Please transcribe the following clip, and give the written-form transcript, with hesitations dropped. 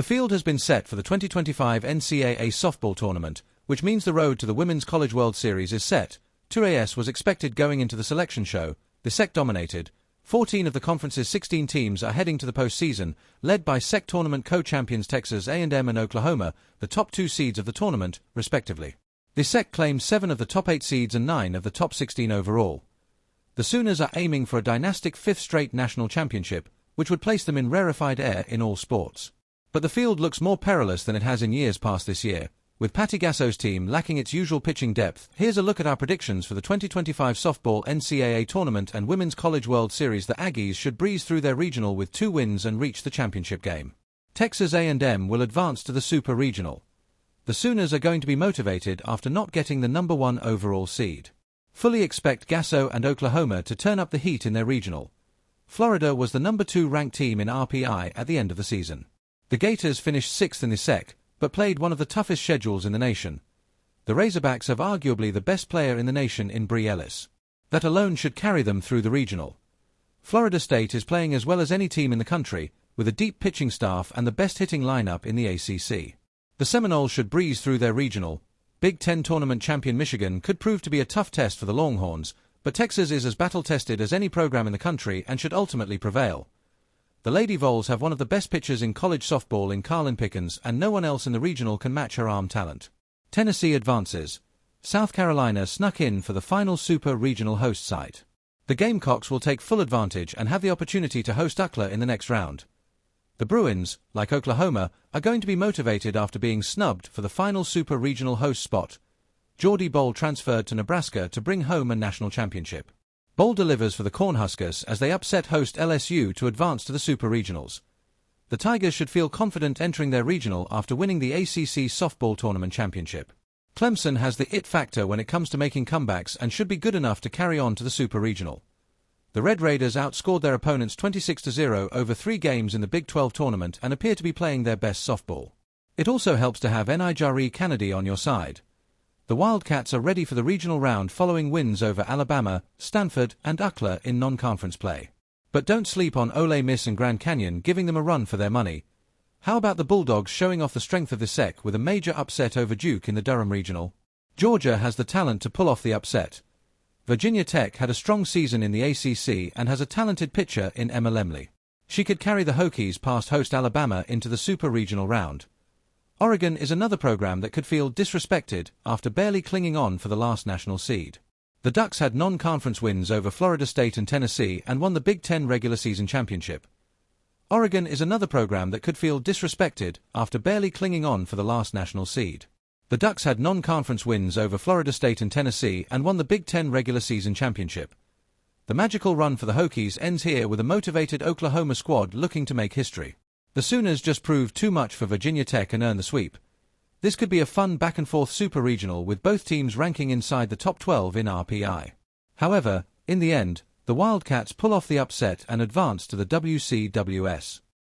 The field has been set for the 2025 NCAA softball tournament, which means the road to the Women's College World Series is set. Prowess was expected going into the selection show. The SEC dominated. 14 of the conference's 16 teams are heading to the postseason, led by SEC tournament co-champions Texas A&M and Oklahoma, the top 2 seeds of the tournament, respectively. The SEC claimed 7 of the top 8 seeds and 9 of the top 16 overall. The Sooners are aiming for a dynastic 5th straight national championship, which would place them in rarefied air in all sports. But the field looks more perilous than it has in years past this year, with Patty Gasso's team lacking its usual pitching depth. Here's a look at our predictions for the 2025 softball NCAA tournament and Women's College World Series. The Aggies should breeze through their regional with 2 wins and reach the championship game. Texas A&M will advance to the Super Regional. The Sooners are going to be motivated after not getting the number 1 overall seed. Fully expect Gasso and Oklahoma to turn up the heat in their regional. Florida was the number 2 ranked team in RPI at the end of the season. The Gators finished 6th in the SEC, but played one of the toughest schedules in the nation. The Razorbacks have arguably the best player in the nation in Bree Ellis. That alone should carry them through the regional. Florida State is playing as well as any team in the country, with a deep pitching staff and the best hitting lineup in the ACC. The Seminoles should breeze through their regional. Big Ten tournament champion Michigan could prove to be a tough test for the Longhorns, but Texas is as battle-tested as any program in the country and should ultimately prevail. The Lady Vols have one of the best pitchers in college softball in Carlin Pickens, and no one else in the regional can match her arm talent. Tennessee advances. South Carolina snuck in for the final Super Regional host site. The Gamecocks will take full advantage and have the opportunity to host UCLA in the next round. The Bruins, like Oklahoma, are going to be motivated after being snubbed for the final Super Regional host spot. Geordie Bowl transferred to Nebraska to bring home a national championship. Bowl delivers for the Cornhuskers as they upset host LSU to advance to the Super Regionals. The Tigers should feel confident entering their regional after winning the ACC softball tournament championship. Clemson has the it factor when it comes to making comebacks and should be good enough to carry on to the Super Regional. The Red Raiders outscored their opponents 26-0 over 3 games in the Big 12 tournament and appear to be playing their best softball. It also helps to have Nijari Kennedy on your side. The Wildcats are ready for the regional round following wins over Alabama, Stanford, and UCLA in non-conference play. But don't sleep on Ole Miss and Grand Canyon giving them a run for their money. How about the Bulldogs showing off the strength of the SEC with a major upset over Duke in the Durham Regional? Georgia has the talent to pull off the upset. Virginia Tech had a strong season in the ACC and has a talented pitcher in Emma Lemley. She could carry the Hokies past host Alabama into the Super Regional round. Oregon is another program that could feel disrespected after barely clinging on for the last national seed. The Ducks had non-conference wins over Florida State and Tennessee and won the Big Ten regular season championship. Oregon is another program that could feel disrespected after barely clinging on for the last national seed. The Ducks had non-conference wins over Florida State and Tennessee and won the Big Ten regular season championship. The magical run for the Hokies ends here with a motivated Oklahoma squad looking to make history. The Sooners just proved too much for Virginia Tech and earned the sweep. This could be a fun back-and-forth Super Regional with both teams ranking inside the top 12 in RPI. However, in the end, the Wildcats pull off the upset and advance to the WCWS.